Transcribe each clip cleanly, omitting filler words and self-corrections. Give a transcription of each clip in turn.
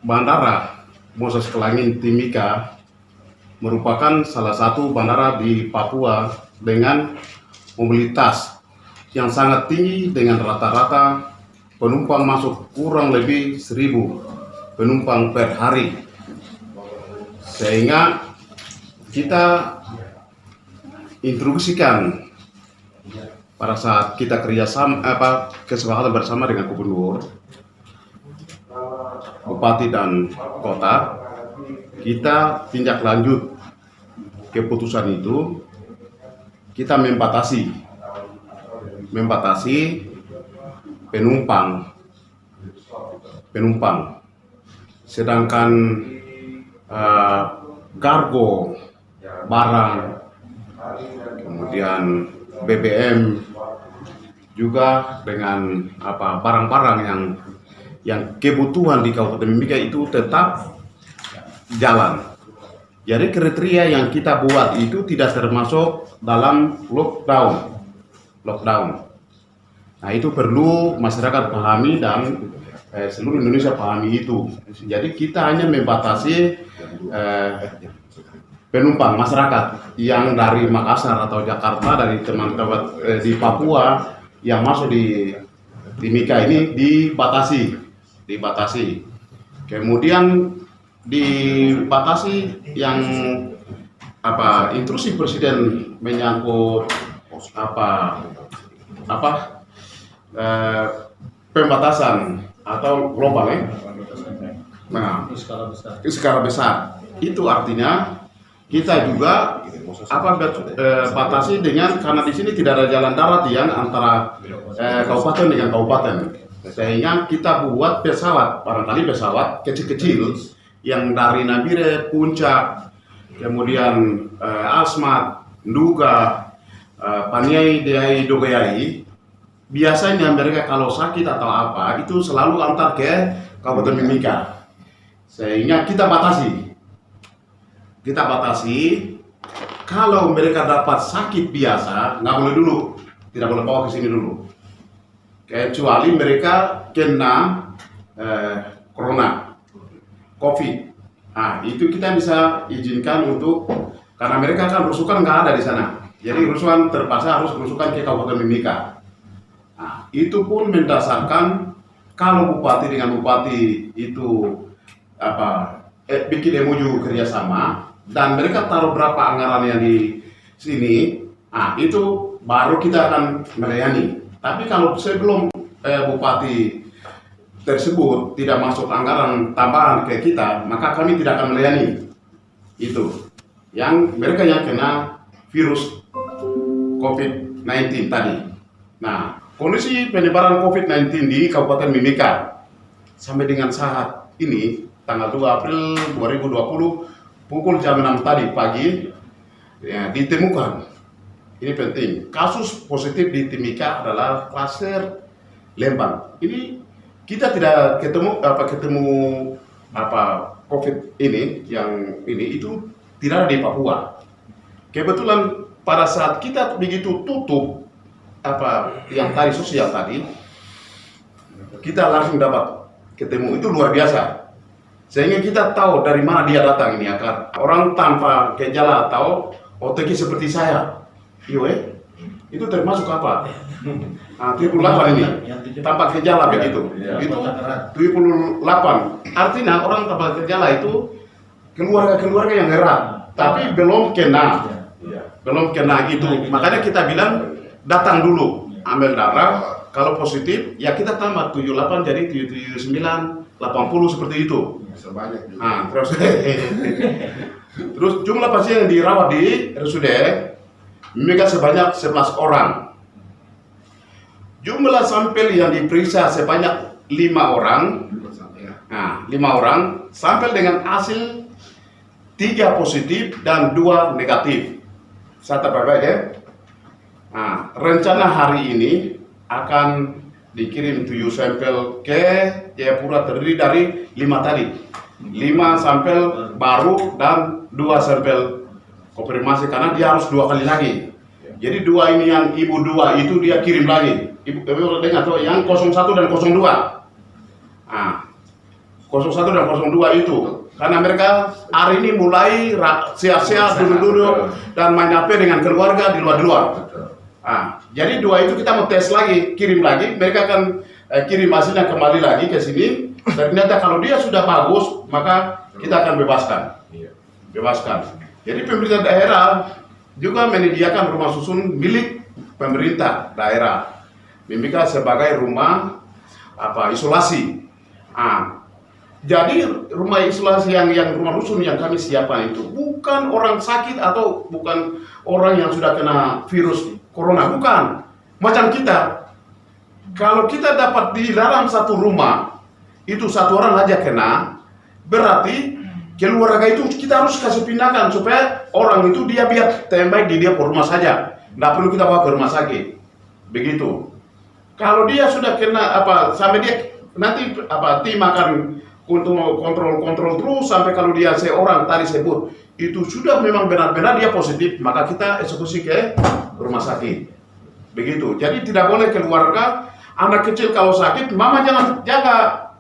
Bandara Moses Kelangin Timika merupakan salah satu bandara di Papua dengan mobilitas yang sangat tinggi dengan rata-rata penumpang masuk kurang lebih 1.000 penumpang per hari, sehingga kita instruksikan pada saat kita kesepakatan bersama dengan gubernur, bupati dan kota, kita tindak lanjut keputusan itu, kita membatasi penumpang, sedangkan kargo, barang, kemudian BBM juga dengan barang-barang yang kebutuhan di Kabupaten Mimika itu tetap jalan. Jadi kriteria yang kita buat itu tidak termasuk dalam lockdown. Nah, itu perlu masyarakat pahami dan seluruh Indonesia pahami itu. Jadi kita hanya membatasi penumpang masyarakat yang dari Makassar atau Jakarta, dari teman-teman di Papua yang masuk di Timika ini dibatasi. Kemudian dibatasi yang instruksi Presiden menyangkut pembatasan atau global Nah, skala besar. Itu artinya kita juga batasi dengan, karena di sini tidak ada jalan darat yang antara kabupaten dengan kabupaten, sehingga kita buat pesawat, barangkali pesawat kecil-kecil yang dari Nabire, Puncak, kemudian Asmat, Nduga, Paniai, Deai, Dogayai. Biasanya mereka kalau sakit atau apa itu selalu antar ke Kabupaten Mimika, sehingga kita batasi kalau mereka dapat sakit biasa tidak boleh bawa ke sini dulu, kecuali mereka kena corona, COVID. Nah, itu kita bisa izinkan untuk, karena mereka kan rusukan nggak ada di sana, jadi rusuhan terpaksa harus rusukan ke Kabupaten Mimika. Nah, itu pun mendasarkan kalau bupati dengan bupati itu bikin MOU kerjasama dan mereka taruh berapa anggaran yang di sini, nah itu baru kita akan melayani. Tapi kalau sebelum bupati tersebut tidak masuk anggaran tambahan ke kita, maka kami tidak akan melayani itu yang mereka yang kena virus COVID-19 tadi. Nah, kondisi penyebaran COVID-19 di Kabupaten Mimika sampai dengan saat ini tanggal 2 April 2020 pukul jam 6 tadi pagi ya, ditemukan, ini penting, kasus positif di Timika adalah klaster Lembang. Ini kita tidak ketemu COVID ini, yang ini itu tidak ada di Papua. Kebetulan pada saat kita begitu tutup yang tadi sosial tadi, kita langsung dapat ketemu, itu luar biasa. Sehingga kita tahu dari mana dia datang ini, akan orang tanpa gejala atau OTG seperti saya, itu termasuk apa? Nah, 78 ini tanpa gejala begitu, itu 78. Artinya orang tanpa gejala itu keluarga yang erat, tapi belum kena gitu. Makanya kita bilang datang dulu, ambil darah, kalau positif ya kita tambah 78 jadi 79, 80 seperti itu. Nah, terus jumlah pasien yang dirawat di RSUD Mimika sebanyak 11 orang. Jumlah sampel yang diperiksa sebanyak 5 orang. Nah, 5 orang, sampel dengan hasil 3 positif dan 2 negatif. Saya terbaik ya. Nah, rencana hari ini akan dikirim 7 sampel ke Jayapura, terdiri dari 5 tadi. 5 sampel baru dan 2 sampel konfirmasi, karena dia harus 2 kali lagi. Jadi 2 ini yang ibu 2 itu dia kirim lagi. Ibu dengar tuh yang 01 dan 02. Nah, 01 dan 02 itu. Karena mereka hari ini mulai sehat-sehat, duduk-duduk, dan main HP dengan keluarga di luar-luar. Jadi dua itu kita mau tes lagi, kirim lagi, mereka akan kirim hasilnya kembali lagi ke sini. Ternyata kalau dia sudah bagus, maka kita akan bebaskan. Jadi pemerintah daerah juga menyediakan rumah susun milik pemerintah daerah, membuka sebagai rumah isolasi. Jadi rumah isolasi yang rumah rusun yang kami siapkan itu bukan orang sakit atau bukan orang yang sudah kena virus corona, bukan. Macam kita, kalau kita dapat di dalam satu rumah itu satu orang aja kena, berarti keluarga itu kita harus kasih pindahkan supaya orang itu dia biar tembak di dia ke rumah saja, nggak perlu kita bawa ke rumah sakit. Begitu. Kalau dia sudah kena sampai dia nanti tim akan untuk kontrol terus sampai kalau dia seorang tadi sebut itu sudah memang benar-benar dia positif, maka kita eksekusi ke rumah sakit. Begitu. Jadi tidak boleh keluarga anak kecil kalau sakit, mama jangan jaga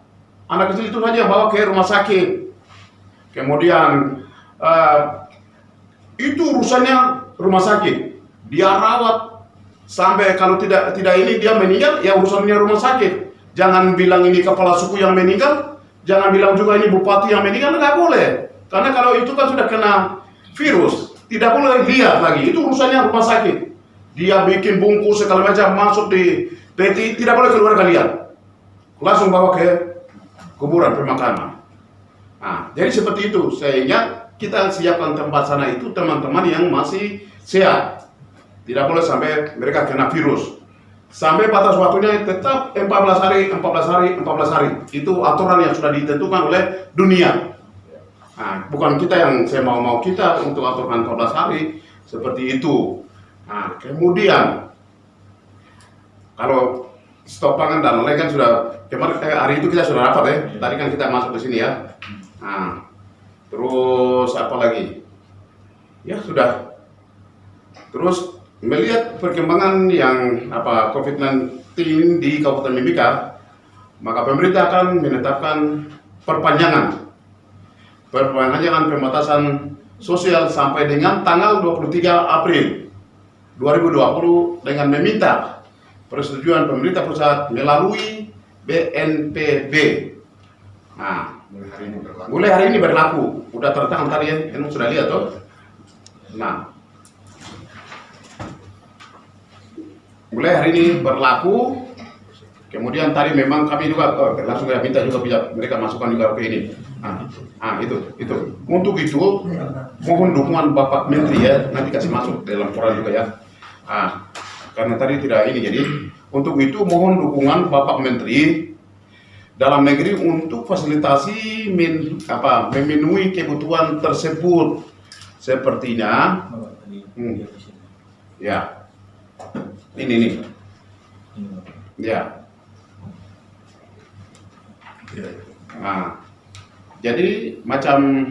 anak kecil itu saja bawa ke rumah sakit. Kemudian itu urusannya rumah sakit, dia rawat sampai kalau tidak ini dia meninggal, ya urusannya rumah sakit. Jangan bilang ini kepala suku yang meninggal, jangan bilang juga ini bupati yang meninggal, nggak boleh. Karena kalau itu kan sudah kena virus, tidak boleh lihat lagi. Itu urusannya rumah sakit. Dia bikin bungkus segala macam masuk di peti, tidak boleh keluarga lihat. Langsung bawa ke kuburan pemakaman. Jadi seperti itu. Sehingga kita siapkan tempat sana itu teman-teman yang masih sehat. Tidak boleh sampai mereka kena virus. Sampai batas waktunya tetap 14 hari. Itu aturan yang sudah ditentukan oleh dunia. Bukan kita yang saya mau kita untuk aturan 14 hari seperti itu. Kemudian kalau stok pangan dan lain kan sudah kemarin hari itu kita sudah rapat ya. Tadi kan kita masuk ke sini ya. Terus apa lagi? Ya sudah. Terus melihat perkembangan yang COVID-19 di Kabupaten Mimika, maka pemerintah akan menetapkan perpanjangan pembatasan sosial sampai dengan tanggal 23 April 2020 dengan meminta persetujuan pemerintah pusat melalui BNPB. Mulai hari ini berlaku. Udah tertangan tadi ya, kamu sudah lihat toh. Mulai hari ini berlaku. Kemudian tadi memang kami juga langsung minta juga mereka masukkan juga ke ini. Itu. Untuk itu mohon dukungan Bapak Menteri ya, nanti kasih masuk dalam koran juga ya. Karena tadi tidak ini, jadi untuk itu mohon dukungan Bapak Menteri dalam negeri untuk fasilitasi memenuhi kebutuhan tersebut. Sepertinya ya. Ini. Ya. Jadi macam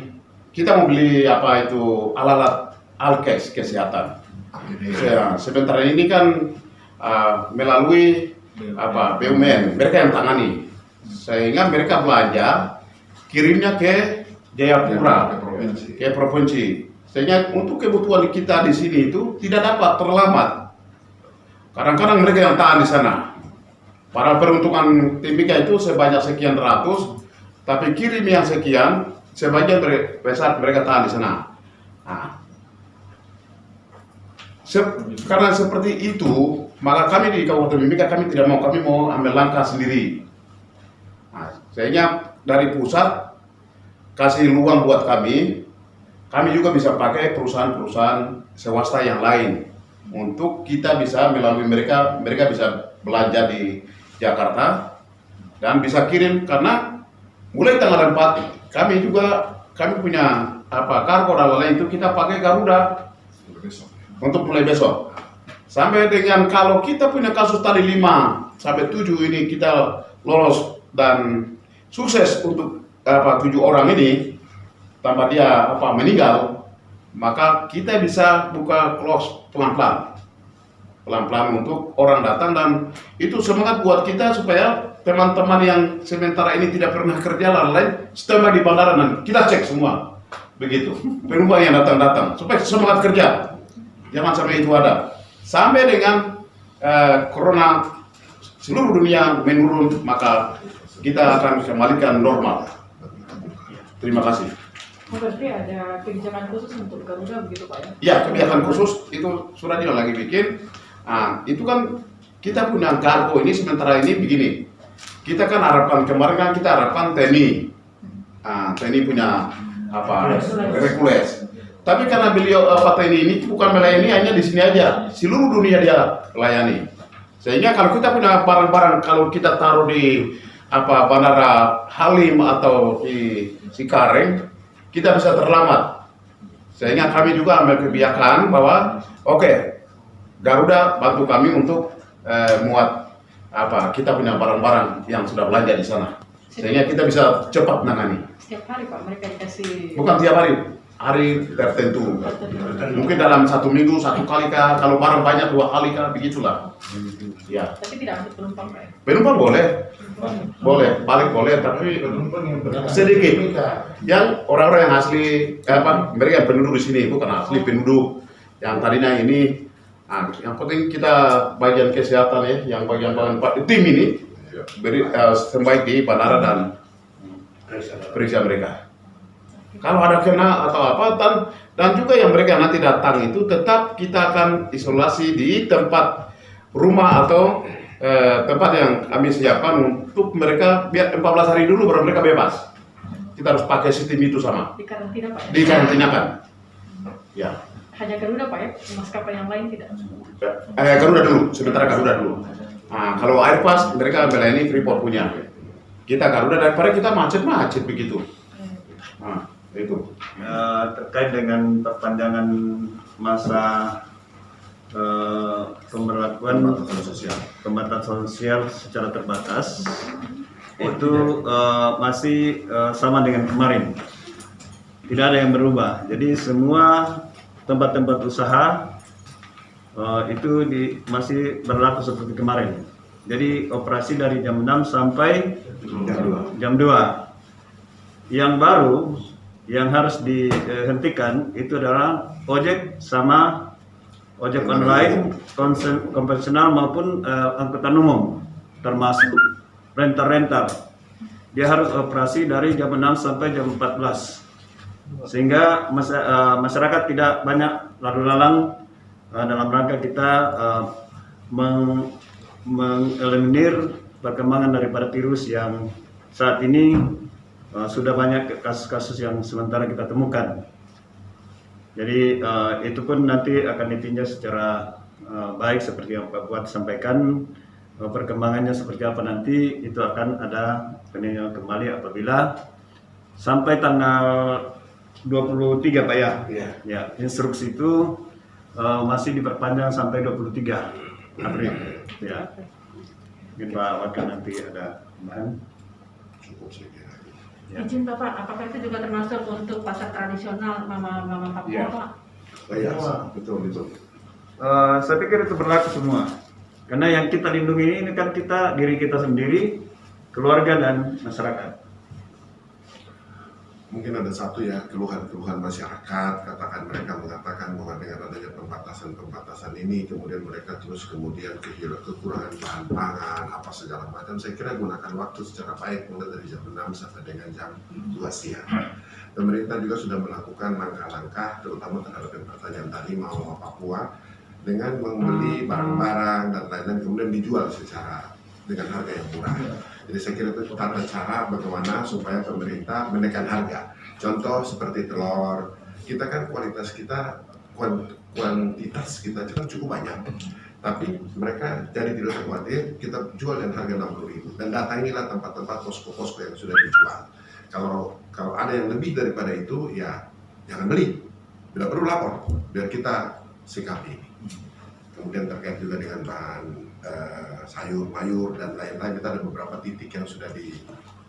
kita mau beli alat alkes kesehatan. Sebentar ini kan melalui BUMN, mereka yang tangani. Sehingga mereka belanja kirimnya ke Jayapura, ke provinsi. Sehingga untuk kebutuhan kita di sini itu tidak dapat terlambat. Kadang-kadang mereka yang tahan di sana. Para peruntukan Timika itu sebanyak sekian ratus, tapi kirim yang sekian, sebagian besar mereka tahan di sana. Karena seperti itu, maka kami di Kabupaten Mimika kami mau ambil langkah sendiri. Sehingga dari pusat kasih ruang buat kami juga bisa pakai perusahaan-perusahaan swasta yang lain. Untuk kita bisa melalui mereka bisa belanja di Jakarta dan bisa kirim, karena mulai tanggal 4 kami punya kargo dan lain itu kita pakai Garuda untuk mulai besok. Sampai dengan kalau kita punya kasus tadi 5 sampai 7 ini kita lolos dan sukses untuk 7 orang ini tanpa dia meninggal, maka kita bisa buka close pelan-pelan. pelan-pelan untuk orang datang, dan itu semangat buat kita supaya teman-teman yang sementara ini tidak pernah kerja lain-lain setelah di bandara dan kita cek semua begitu penumpang yang datang supaya semangat kerja, jangan sampai itu ada sampai dengan corona seluruh dunia menurun, maka kita akan kembalikan normal. Terima kasih. Berarti ada kebijakan khusus untuk Garuda begitu Pak ya? Ya, kebijakan khusus itu sudah dia lagi bikin. Nah, itu kan kita punya kargo ini sementara ini begini. Kita kan harapkan kemarin kan kita harapkan TNI. TNI punya apa? Hercules. Tapi karena beliau TNI ini bukan melayani hanya di sini aja, seluruh dunia dia layani. Sehingga kalau kita punya barang-barang, kalau kita taruh di bandara Halim atau di Cikareng, kita bisa terlambat. Sehingga kami juga ambil kebijakan bahwa oke, Garuda bantu kami untuk muat kita punya barang-barang yang sudah belanja di sana. Sehingga kita bisa cepat menangani. Setiap hari Pak mereka dikasih? Bukan tiap hari tertentu. Mungkin dalam 1 minggu 1 kali kah, kalau barang banyak 2 kali kah, begitulah. Ya. Tapi tidak untuk penumpang Pak ya? Penumpang boleh, balik boleh, tapi sedikit. Yang orang-orang yang asli, mereka yang penduduk di sini, bukan asli penduduk yang tadinya ini. Yang penting kita bagian kesehatan ya, yang bagian tim ini beri terbaik di bandara dan periksa mereka. Kalau ada kena atau apa, dan juga yang mereka nanti datang itu tetap kita akan isolasi di tempat rumah atau tempat yang kami siapkan untuk mereka biar 14 hari dulu baru mereka bebas. Kita harus pakai sistem itu sama. Di karantina Pak ya? Di karantinakan. Ya. Hanya Garuda Pak ya? Maskapai yang lain tidak? Garuda dulu, sementara Garuda dulu. Kalau Airbus mereka melayani Freeport punya. Kita Garuda daripada kita macet begitu. Itu. Terkait dengan perpanjangan masa pemberlakuan pembatasan sosial secara terbatas itu masih sama dengan kemarin, tidak ada yang berubah. Jadi semua tempat-tempat usaha itu masih berlaku seperti kemarin. Jadi operasi dari jam 6 sampai jam 2. Yang baru yang harus dihentikan itu adalah ojek sama ojek online konvensional maupun angkutan umum, termasuk rental. Dia harus operasi dari jam 6 sampai jam 14, sehingga masyarakat tidak banyak lalu lalang dalam rangka kita mengeliminir perkembangan daripada virus yang saat ini sudah banyak kasus-kasus yang sementara kita temukan. Jadi itu pun nanti akan ditinjau secara baik seperti yang Pak Buat sampaikan. Perkembangannya seperti apa nanti itu akan ada peninjauan kembali apabila sampai tanggal 23 Pak ya. Ya, instruksi itu masih diperpanjang sampai 23 April. Ya. Mungkin Pak Wakil nanti ada tambahan. Cukup sekian. Ya. Izin Bapak, apakah itu juga termasuk untuk pasar tradisional Mama Papua Ya. Pak? Ya, betul. Saya pikir itu berlaku semua. Karena yang kita lindungi ini kan diri kita sendiri, keluarga dan masyarakat. Mungkin ada satu ya, keluhan masyarakat, katakan mereka mengatakan bahwa dengan adanya pembatasan ini kemudian mereka kemudian kekurangan bahan pangan apa segala macam. Saya kira gunakan waktu secara baik mulai dari jam 6 sampai dengan jam 2 siang. Pemerintah juga sudah melakukan langkah-langkah terutama terhadap yang pertanyaan tadi Mama Papua dengan membeli barang-barang dan lain-lain kemudian dijual dengan harga yang murah. Jadi saya kira itu tata cara bagaimana supaya pemerintah menekan harga. Contoh seperti telur, kita kan kuantitas kita kan cukup banyak. Tapi mereka jadi tidak khawatir, kita jual dengan harga 60.000. Dan datangilah tempat-tempat posko-posko yang sudah dijual. Kalau ada yang lebih daripada itu, ya jangan beli. Tidak perlu lapor, biar kita sikapi. Kemudian terkait juga dengan bahan sayur, mayur dan lain-lain, kita ada beberapa titik yang sudah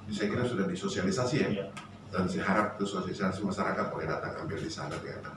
saya kira sudah disosialisasi ya. Dan saya harap itu sosialisasi masyarakat boleh datang ambil di sana dengan